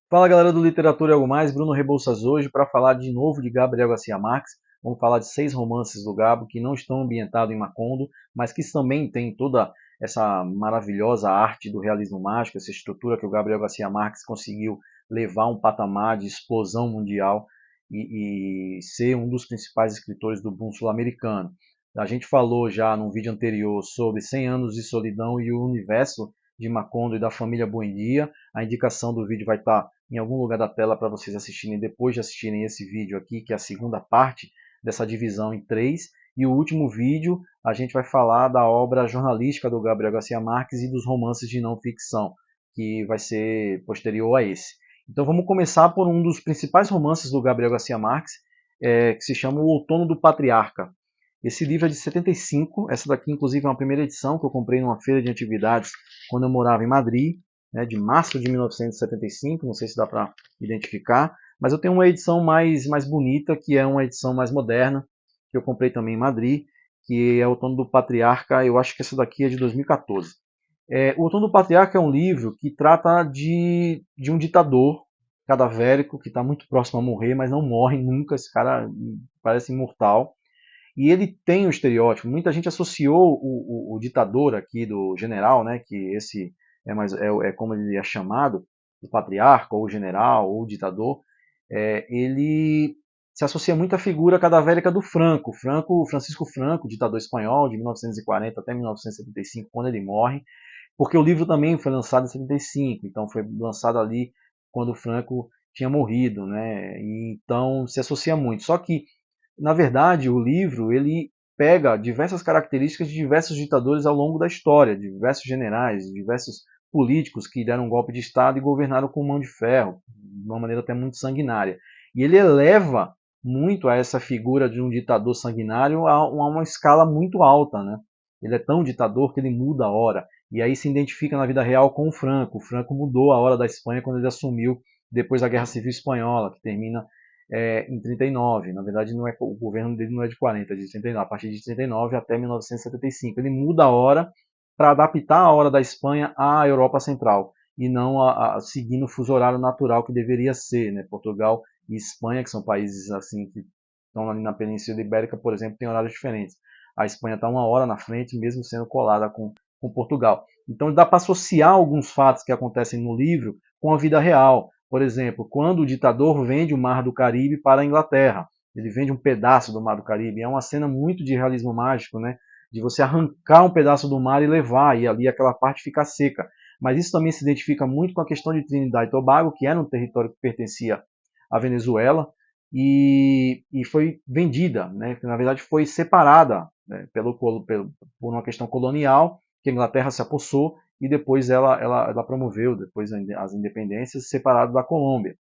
Fala galera do Literatura e Algo Mais, Bruno Rebouças hoje para falar de novo de Gabriel Garcia Marques. Vamos falar de 6 romances do Gabo que não estão ambientados em Macondo, mas que também tem toda essa maravilhosa arte do realismo mágico, essa estrutura que o Gabriel Garcia Marques conseguiu levar a um patamar de explosão mundial e ser um dos principais escritores do boom sul-americano. A gente falou já num vídeo anterior sobre 100 anos de solidão e o universo de Macondo e da família Buendia. A indicação do vídeo vai estar em algum lugar da tela para vocês assistirem depois de assistirem esse vídeo aqui, que é a segunda parte dessa divisão em três. E o último vídeo a gente vai falar da obra jornalística do Gabriel Garcia Marques e dos romances de não ficção, que vai ser posterior a esse. Então vamos começar por um dos principais romances do Gabriel Garcia Marques, que se chama O Outono do Patriarca. Esse livro é de 75, essa daqui inclusive é uma primeira edição que eu comprei numa feira de antiguidades quando eu morava em Madrid, né, de março de 1975, não sei se dá para identificar, mas eu tenho uma edição mais bonita, que é uma edição mais moderna, que eu comprei também em Madrid, que é O Outono do Patriarca, eu acho que essa daqui é de 2014. O Outono do Patriarca é um livro que trata de um ditador cadavérico que está muito próximo a morrer, mas não morre nunca, esse cara parece imortal. E ele tem o estereótipo. Muita gente associou o ditador aqui do general, né, que esse é como ele é chamado, o patriarca, ou o general, ou o ditador. Ele se associa muito à figura cadavérica do Francisco Franco, ditador espanhol, de 1940 até 1975, quando ele morre, porque o livro também foi lançado em 75, então foi lançado ali quando o Franco tinha morrido, né? E então se associa muito. Só que na verdade, o livro ele pega diversas características de diversos ditadores ao longo da história, de diversos generais, de diversos políticos que deram um golpe de Estado e governaram com mão de ferro, de uma maneira até muito sanguinária. E ele eleva muito a essa figura de um ditador sanguinário a uma escala muito alta, né? Ele é tão ditador que ele muda a hora. E aí se identifica na vida real com o Franco. O Franco mudou a hora da Espanha quando ele assumiu depois da Guerra Civil Espanhola, que termina em 39. Na verdade, não é, o governo dele não é de 40, é de 39. A partir de 39 até 1975. Ele muda a hora para adaptar a hora da Espanha à Europa Central e não seguindo o fuso horário natural que deveria ser, né? Portugal e Espanha, que são países assim que estão ali na Península Ibérica, por exemplo, têm horários diferentes. A Espanha está uma hora na frente, mesmo sendo colada com Portugal. Então dá para associar alguns fatos que acontecem no livro com a vida real. Por exemplo, quando o ditador vende o Mar do Caribe para a Inglaterra, ele vende um pedaço do Mar do Caribe. É uma cena muito de realismo mágico, né? De você arrancar um pedaço do mar e levar, e ali aquela parte fica seca. Mas isso também se identifica muito com a questão de Trinidad e Tobago, que era um território que pertencia à Venezuela e foi vendida, né? Na verdade foi separada, né? Por uma questão colonial, que a Inglaterra se apossou e depois ela promoveu depois as independências separado da Colômbia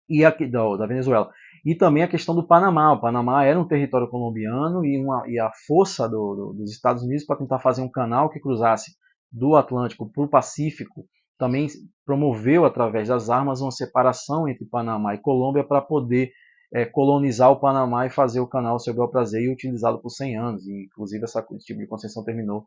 e aqui da Venezuela. E também a questão do Panamá. O Panamá era um território colombiano e a força dos Estados Unidos para tentar fazer um canal que cruzasse do Atlântico para o Pacífico também promoveu, através das armas, uma separação entre Panamá e Colômbia para poder colonizar o Panamá e fazer o canal seu bel prazer e utilizá-lo por 100 anos. E, inclusive, esse tipo de concessão terminou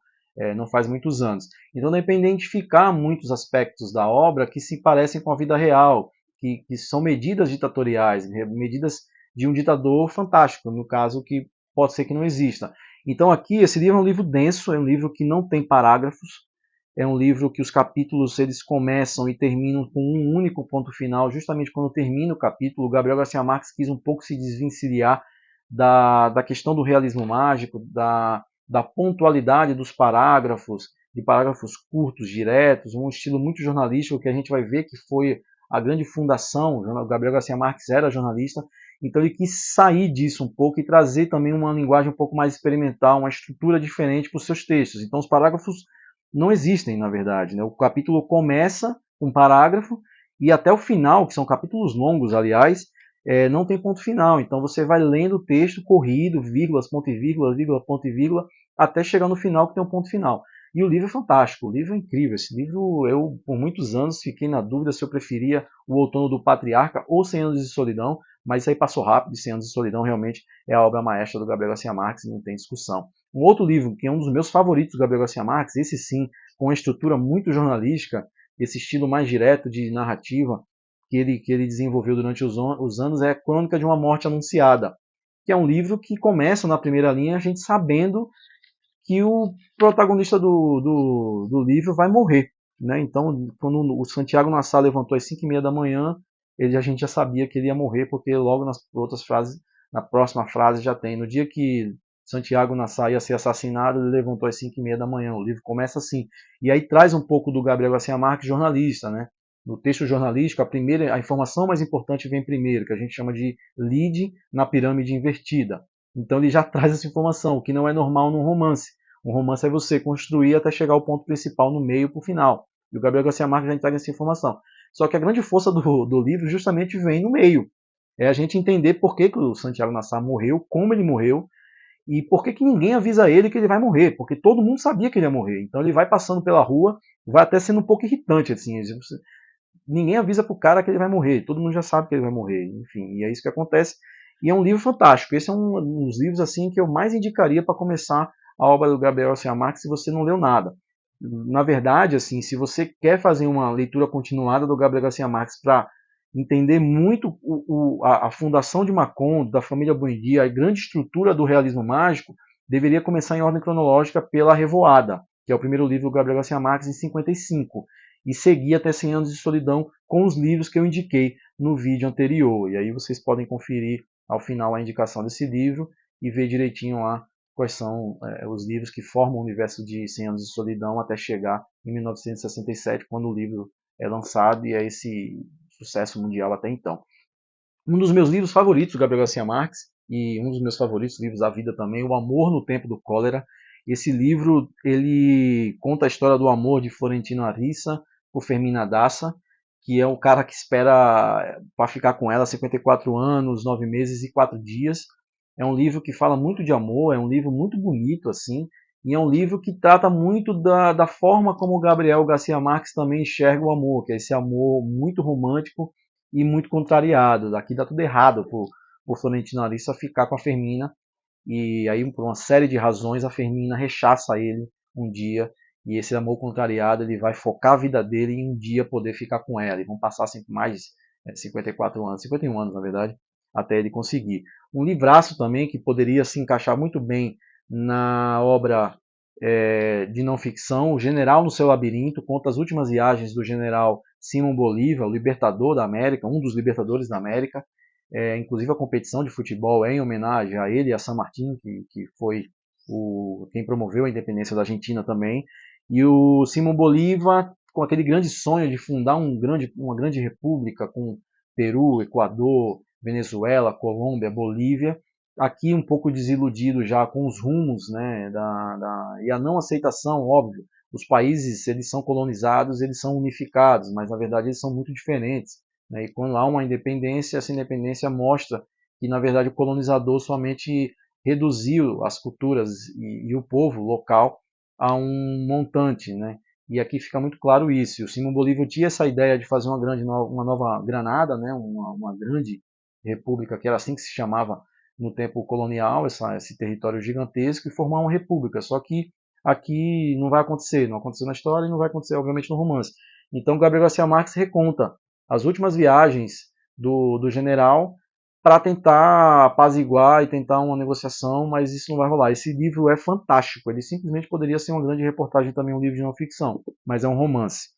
não faz muitos anos. Então, dá para identificar muitos aspectos da obra que se parecem com a vida real, que são medidas ditatoriais, medidas de um ditador fantástico, no caso que pode ser que não exista. Então aqui, esse livro é um livro denso, é um livro que não tem parágrafos, é um livro que os capítulos eles começam e terminam com um único ponto final, justamente quando termina o capítulo. O Gabriel Garcia Marques quis um pouco se desvencilhar da questão do realismo mágico, da pontualidade dos parágrafos, de parágrafos curtos, diretos, um estilo muito jornalístico que a gente vai ver que foi a grande fundação. O Gabriel Garcia Marques era jornalista, então ele quis sair disso um pouco e trazer também uma linguagem um pouco mais experimental, uma estrutura diferente para os seus textos. Então os parágrafos não existem, na verdade, né? O capítulo começa com um parágrafo e até o final, que são capítulos longos, aliás, não tem ponto final. Então você vai lendo o texto corrido, vírgulas, ponto e vírgula, vírgula, ponto e vírgula, até chegar no final que tem um ponto final. E o livro é fantástico, o livro é incrível. Esse livro, eu por muitos anos fiquei na dúvida se eu preferia O Outono do Patriarca ou 100 Anos de Solidão, mas isso aí passou rápido. 100 Anos de Solidão realmente é a obra maestra do Gabriel Garcia Marques, não tem discussão. Um outro livro, que é um dos meus favoritos do Gabriel Garcia Marques, esse sim, com uma estrutura muito jornalística, esse estilo mais direto de narrativa, que ele desenvolveu durante os anos é Crônica de uma Morte Anunciada, que é um livro que começa na primeira linha a gente sabendo que o protagonista do livro vai morrer. Né? Então, quando o Santiago Nassar levantou às 5h30 da manhã, a gente já sabia que ele ia morrer, porque logo nas outras frases, na próxima frase já tem. No dia que Santiago Nassar ia ser assassinado, ele levantou às 5h30 da manhã. O livro começa assim. E aí traz um pouco do Gabriel Garcia Marques, jornalista. Né? No texto jornalístico, a informação mais importante vem primeiro, que a gente chama de lead na pirâmide invertida. Então ele já traz essa informação, o que não é normal num romance. Um romance é você construir até chegar ao ponto principal no meio para o final. E o Gabriel Garcia Marques já entrega essa informação. Só que a grande força do livro justamente vem no meio. É a gente entender por que o Santiago Nassar morreu, como ele morreu, e por que ninguém avisa ele que ele vai morrer. Porque todo mundo sabia que ele ia morrer. Então ele vai passando pela rua, vai até sendo um pouco irritante. Assim, ninguém avisa pro cara que ele vai morrer. Todo mundo já sabe que ele vai morrer. Enfim, e é isso que acontece. E é um livro fantástico. Esse é um dos livros assim que eu mais indicaria para começar a obra do Gabriel Garcia Marques se você não leu nada. Na verdade, assim, se você quer fazer uma leitura continuada do Gabriel Garcia Marques para entender muito a fundação de Macondo, da família Buendia, a grande estrutura do realismo mágico, deveria começar em ordem cronológica pela Revoada, que é o primeiro livro do Gabriel Garcia Marques, em 55, e seguir até 100 Anos de Solidão com os livros que eu indiquei no vídeo anterior. E aí vocês podem conferir ao final a indicação desse livro e ver direitinho lá quais são os livros que formam o universo de 100 Anos de Solidão até chegar em 1967, quando o livro é lançado e é esse sucesso mundial até então. Um dos meus livros favoritos do Gabriel Garcia Marques, e um dos meus favoritos livros da vida também, O Amor no Tempo do Cólera. Esse livro ele conta a história do amor de Florentino Arissa por Fermina Daça, que é um cara que espera para ficar com ela 54 anos, 9 meses e 4 dias. É um livro que fala muito de amor, é um livro muito bonito, assim, e é um livro que trata muito da forma como o Gabriel Garcia Marques também enxerga o amor, que é esse amor muito romântico e muito contrariado. Aqui dá tudo errado por Florentino Arissa ficar com a Fermina, e aí por uma série de razões a Fermina rechaça ele um dia, e esse amor contrariado ele vai focar a vida dele em um dia poder ficar com ela, e vão passar assim, mais 54 anos, 51 anos na verdade, até ele conseguir. Um livraço também que poderia se encaixar muito bem na obra de não ficção, O General no Seu Labirinto, conta as últimas viagens do general Simão Bolívar, o libertador da América, um dos libertadores da América. Inclusive a competição de futebol é em homenagem a ele e a San Martín, que foi quem promoveu a independência da Argentina também. E o Simão Bolívar, com aquele grande sonho de fundar uma grande república com Peru, Equador, Venezuela, Colômbia, Bolívia, aqui um pouco desiludido já com os rumos, né, e a não aceitação, óbvio. Os países, eles são colonizados, eles são unificados, mas na verdade eles são muito diferentes. Né? E quando há uma independência, essa independência mostra que na verdade o colonizador somente reduziu as culturas e o povo local a um montante, né? E aqui fica muito claro isso. O Simão Bolívar tinha essa ideia de fazer uma nova Granada, né? Uma grande república, que era assim que se chamava no tempo colonial, esse território gigantesco, e formar uma república. Só que aqui não vai acontecer, não aconteceu na história e não vai acontecer, obviamente, no romance. Então, Gabriel Garcia Marques reconta as últimas viagens do general para tentar apaziguar e tentar uma negociação, mas isso não vai rolar. Esse livro é fantástico, ele simplesmente poderia ser uma grande reportagem também, um livro de não ficção, mas é um romance.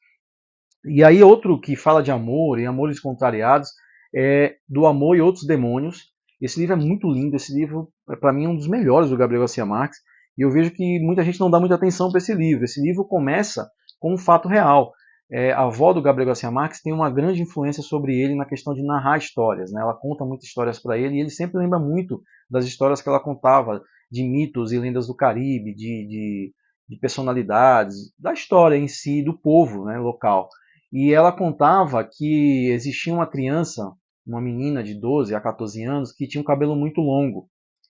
E aí outro que fala de amor e amores contrariados é Do Amor e Outros Demônios. Esse livro é muito lindo, esse livro para mim é um dos melhores do Gabriel Garcia Marques, e eu vejo que muita gente não dá muita atenção para esse livro. Esse livro começa com um fato real. A avó do Gabriel Garcia Marques tem uma grande influência sobre ele na questão de narrar histórias. Né? Ela conta muitas histórias para ele e ele sempre lembra muito das histórias que ela contava, de mitos e lendas do Caribe, de personalidades, da história em si, do povo, né, local. E ela contava que existia uma criança, uma menina de 12 a 14 anos, que tinha um cabelo muito longo.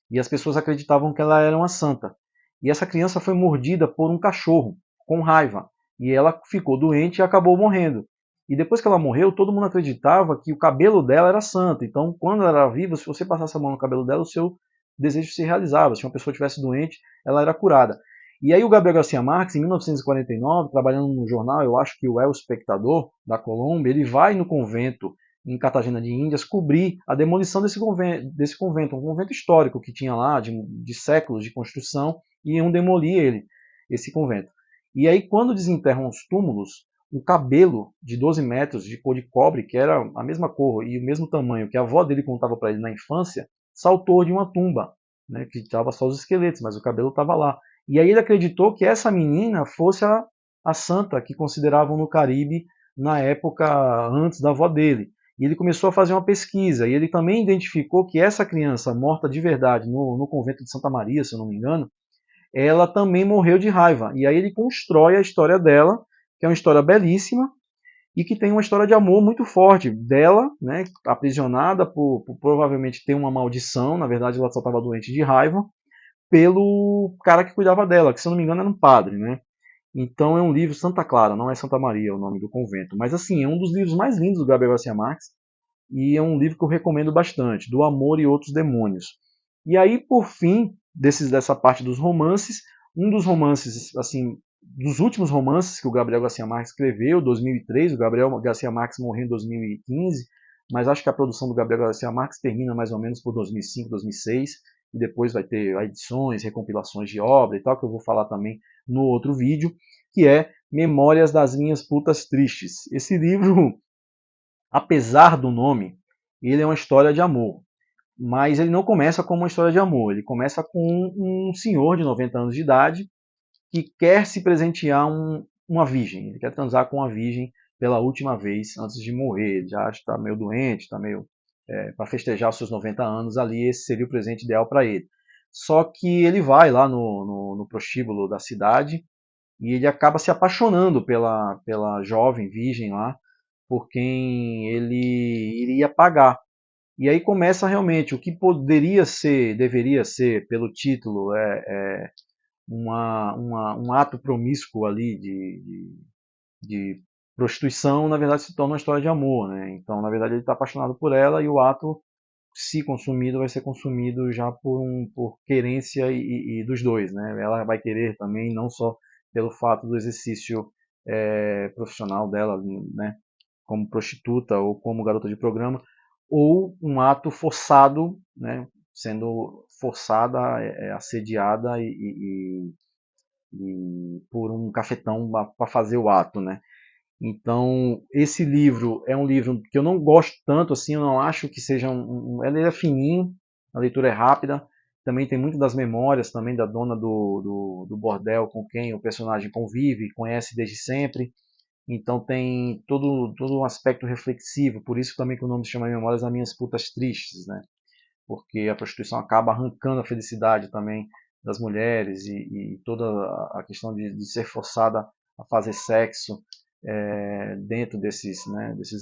E as pessoas acreditavam que ela era uma santa. E essa criança foi mordida por um cachorro, com raiva. E ela ficou doente e acabou morrendo. E depois que ela morreu, todo mundo acreditava que o cabelo dela era santo. Então, quando ela era viva, se você passasse a mão no cabelo dela, o seu desejo se realizava. Se uma pessoa estivesse doente, ela era curada. E aí o Gabriel Garcia Marques, em 1949, trabalhando no jornal, eu acho que o El Espectador, da Colômbia, ele vai no convento em Cartagena de Índias, cobrir a demolição desse convento, um convento histórico que tinha lá, de séculos de construção, e iam demolir esse convento. E aí, quando desenterram os túmulos, um cabelo de 12 metros de cor de cobre, que era a mesma cor e o mesmo tamanho que a avó dele contava para ele na infância, saltou de uma tumba, né, que estava só os esqueletos, mas o cabelo estava lá. E aí ele acreditou que essa menina fosse a santa que consideravam no Caribe na época antes da avó dele. E ele começou a fazer uma pesquisa, e ele também identificou que essa criança morta de verdade no convento de Santa Maria, se eu não me engano, ela também morreu de raiva. E aí ele constrói a história dela, que é uma história belíssima, e que tem uma história de amor muito forte dela, né, aprisionada por provavelmente ter uma maldição, na verdade ela só estava doente de raiva, pelo cara que cuidava dela, que se eu não me engano era um padre, né? Então é um livro Santa Clara, não é Santa Maria o nome do convento, mas assim, é um dos livros mais lindos do Gabriel Garcia Marques, e é um livro que eu recomendo bastante, Do Amor e Outros Demônios. E aí, por fim, dessa parte dos romances, um dos romances, assim, dos últimos romances que o Gabriel Garcia Marques escreveu, 2003, o Gabriel Garcia Marques morreu em 2015, mas acho que a produção do Gabriel Garcia Marques termina mais ou menos por 2005, 2006, e depois vai ter edições, recompilações de obra e tal, que eu vou falar também no outro vídeo, que é Memórias das Minhas Putas Tristes. Esse livro, apesar do nome, ele é uma história de amor. Mas ele não começa como uma história de amor. Ele começa com um senhor de 90 anos de idade que quer se presentear uma virgem. Ele quer transar com uma virgem pela última vez antes de morrer. Ele já está meio doente, está meio para festejar os seus 90 anos ali. Esse seria o presente ideal para ele. Só que ele vai lá no prostíbulo da cidade e ele acaba se apaixonando pela jovem virgem lá, por quem ele iria pagar. E aí começa realmente o que poderia ser, deveria ser, pelo título, um ato promíscuo ali de prostituição, na verdade se torna uma história de amor, né? Então, na verdade, ele está apaixonado por ela e o ato, se consumido, vai ser consumido já por querência e dos dois, né? Ela vai querer também, não só pelo fato do exercício profissional dela, né? Como prostituta ou como garota de programa, ou um ato forçado, né? Sendo forçada, assediada e por um cafetão para fazer o ato, né? Então, esse livro é um livro que eu não gosto tanto, assim, eu não acho que seja ele é fininho, a leitura é rápida, também tem muito das memórias também da dona do bordel com quem o personagem convive, conhece desde sempre, então tem todo um aspecto reflexivo, por isso também que o nome se chama Memórias das Minhas Putas Tristes, né? Porque a prostituição acaba arrancando a felicidade também das mulheres e toda a questão de ser forçada a fazer sexo dentro desses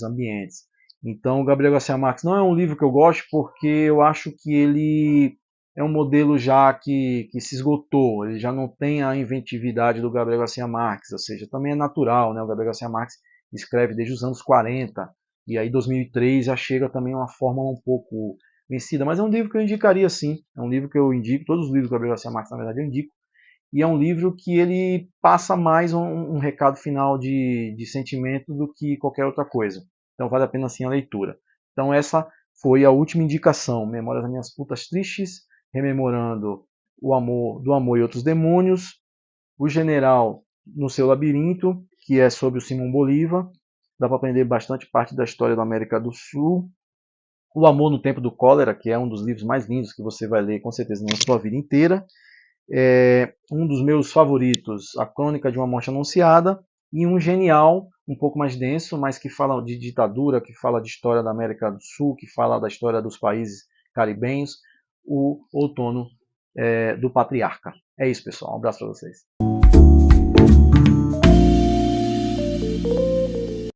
ambientes. Então, o Gabriel Garcia Marques não é um livro que eu gosto porque eu acho que ele é um modelo já que se esgotou, ele já não tem a inventividade do Gabriel Garcia Marques, ou seja, também é natural, né? O Gabriel Garcia Marques escreve desde os anos 40, e aí 2003 já chega também uma fórmula um pouco vencida, mas é um livro que eu indicaria sim, é um livro que eu indico, todos os livros do Gabriel Garcia Marques na verdade eu indico, e é um livro que ele passa mais um recado final de sentimento do que qualquer outra coisa. Então vale a pena sim a leitura. Então essa foi a última indicação, Memórias das Minhas Putas Tristes, rememorando o amor do amor e outros demônios, o General no seu labirinto, que é sobre o Simão Bolívar, dá para aprender bastante parte da história da América do Sul, o Amor no Tempo do Cólera, que é um dos livros mais lindos que você vai ler com certeza na sua vida inteira, um dos meus favoritos, A Crônica de uma Morte Anunciada, e um genial, um pouco mais denso, mas que fala de ditadura, que fala de história da América do Sul, que fala da história dos países caribenhos, o Outono do Patriarca. É isso, pessoal. Um abraço para vocês.